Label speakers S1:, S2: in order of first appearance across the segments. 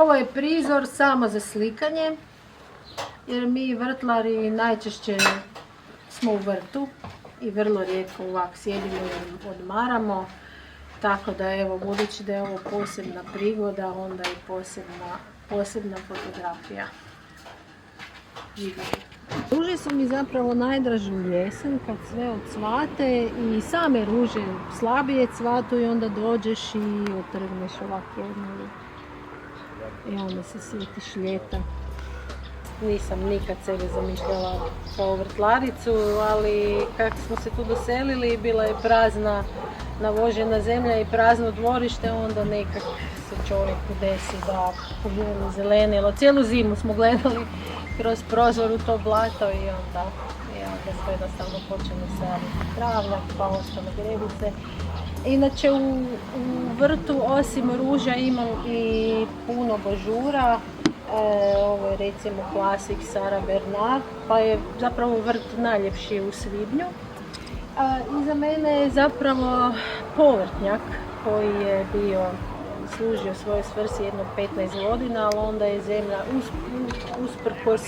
S1: Ovo je prizor samo za slikanje, jer mi vrtlari najčešće smo u vrtu i vrlo rijetko ovak sjedimo i odmaramo. Tako da evo, budući da je ovo posebna prigoda, onda je posebna fotografija. Ruže su mi zapravo najdraže u jesen kad sve odsvate i same ruže slabije cvatu i onda dođeš i otrgneš ovak jednu i onda se sjetiš ljeta. Nisam nikad sebe zamišljala kao vrtlaricu, ali kako smo se tu doselili, bila je prazna navožena zemlja i prazno dvorište, onda nekak se čovjeku desi da pogledamo zelenilo. Cijelu zimu smo gledali kroz prozor u to blato i onda smo jednostavno počeli saditi travnjak, pa ostale gredice. Inače u vrtu osim ruža imam i puno božura. Ovo je recimo klasik Sara Bernard, pa je zapravo vrt najljepši u svibnju. Iza mene je zapravo povrtnjak koji je služio svojoj svrsi jedno 15 godina, ali onda je zemlja usprkos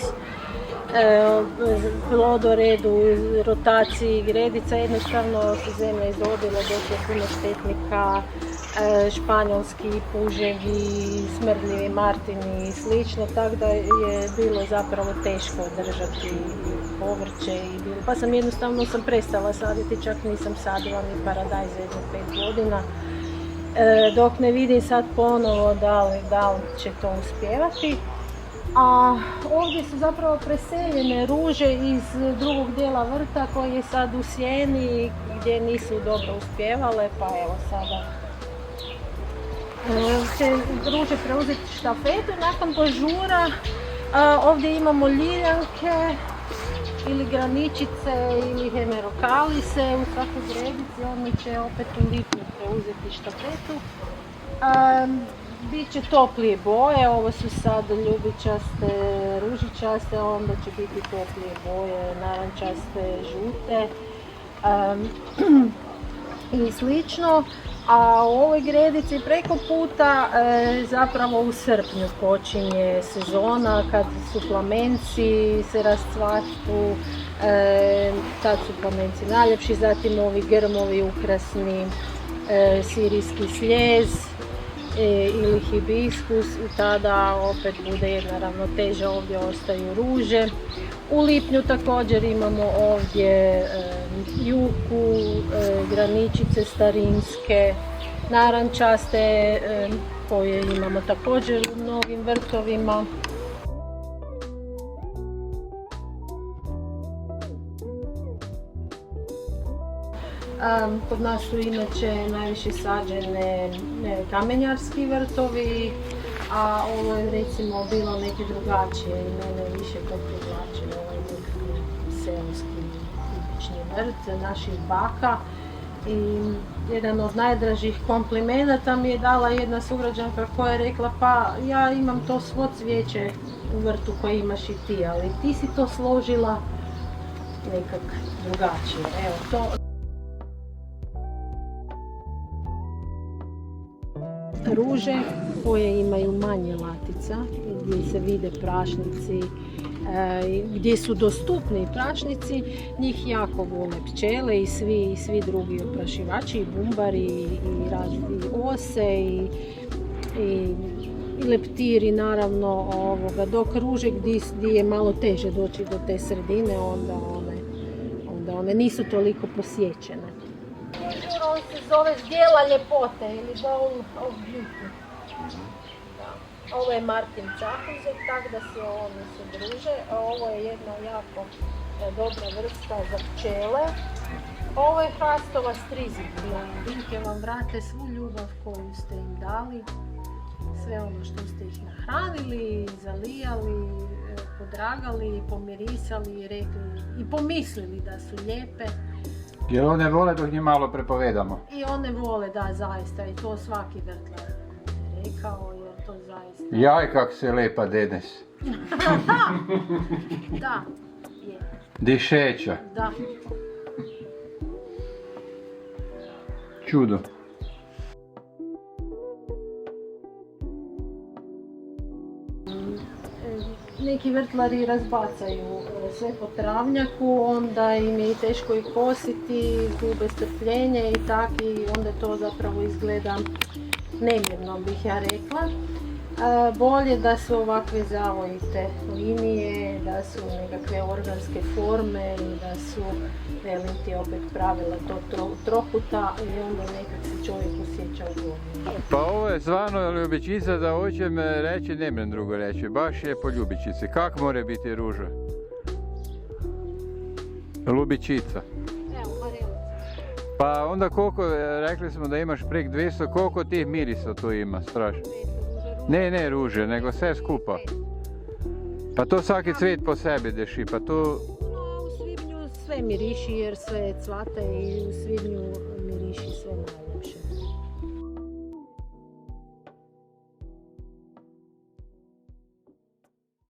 S1: plodoredu, rotaciji gredica, jednostavno se zemlja izrodila, došlo je puno štetnika, španjolski puževi, smrdljivi martini i slično, tako da je bilo zapravo teško održati povrće pa sam jednostavno prestala saditi, čak nisam sadila ni paradajz za jedno 5 godina. Dok ne vidim sad ponovo da li će to uspjevati. A ovdje su zapravo preseljene ruže iz drugog dijela vrta koji je sad u sjeni gdje nisu dobro uspjevale, pa evo sada će ruže preuzeti štafetu. Nakon božura ovdje imamo ljiljanke ili graničice ili hemerokalise u svakoj gredici, oni će opet u lipnju preuzeti štafetu. Biće toplije boje, ovo su sad ljubičaste, ružičaste, onda će biti toplije boje, narančaste, žute i slično. A u ovoj gredici preko puta zapravo u srpnju počinje sezona kad su plamenci se rascvatu, tad su plamenci najljepši, zatim ovi grmovi ukrasni, sirijski slijez ili hibiskus i tada opet bude jedna ravnoteža, ovdje ostaju ruže. U lipnju također imamo ovdje juku, graničice starinske, narančaste koje imamo također u mnogim vrtovima. Kod nas su inače najviše sađene kamenjarski vrtovi, a ovo je recimo bilo neke drugačije i mene više to privlačilo, ovaj nekakvi seoski tipični vrt naših baka. I jedan od najdražih komplimenata mi je dala jedna sugrađanka koja je rekla, pa ja imam to svo cvijeće u vrtu koje imaš i ti, ali ti si to složila nekak drugačije. Evo to. Ruže koje imaju manje latica, gdje se vide prašnici, gdje su dostupni prašnici, njih jako vole pčele i svi drugi oprašivači, i bumbari, i razni ose, i leptiri naravno, dok ruže gdje je malo teže doći do te sredine, onda one nisu toliko posjećene. On se zove zdjela ljepote ili Bowl of Beauty. Ovo je Martin Cahuzek, tako da se one se druže. Ovo je jedna jako dobra vrsta za pčele. Ovo je hrastova strizifila. Biljke vam vrate svu ljubav koju ste im dali, sve ono što ste ih nahranili, zalijali, podragali, pomirisali i rekli i pomislili da su lijepe.
S2: Jer one vole dok njih malo prepovedamo.
S1: I one vole, da, zaista, i to svaki vrtlar je rekao, jer to zaista...
S2: Jaj, kak se lepa denes.
S1: Da, je.
S2: Dišeća.
S1: Da.
S2: Čudo.
S1: Neki vrtlari razbacaju sve po travnjaku, onda im je i teško i kositi, gube strpljenje i tak, i onda to zapravo izgleda nemirno, bih ja rekla. Bolje da su ovakve zavojite linije, da su nekakve organske forme i da su, velim ti opet pravila to trokuta, i onda nekak se čovjek osjeća ugodno.
S2: Pa ovo je zvano ljubičica, da hoćem reći, ne mrem drugo reći, baš je po ljubičici. Kak more biti ruža? Ljubičica.
S1: Evo, marelica.
S2: Pa onda koliko, rekli smo da imaš prek 200, koliko tih mirisa tu ima, strašno? Ne ruže, nego sve skupa. Pa to svaki cvet po sebi deši, pa to...
S1: No, u svibnju sve miriši jer sve cvate i u svibnju miriši sve najviše.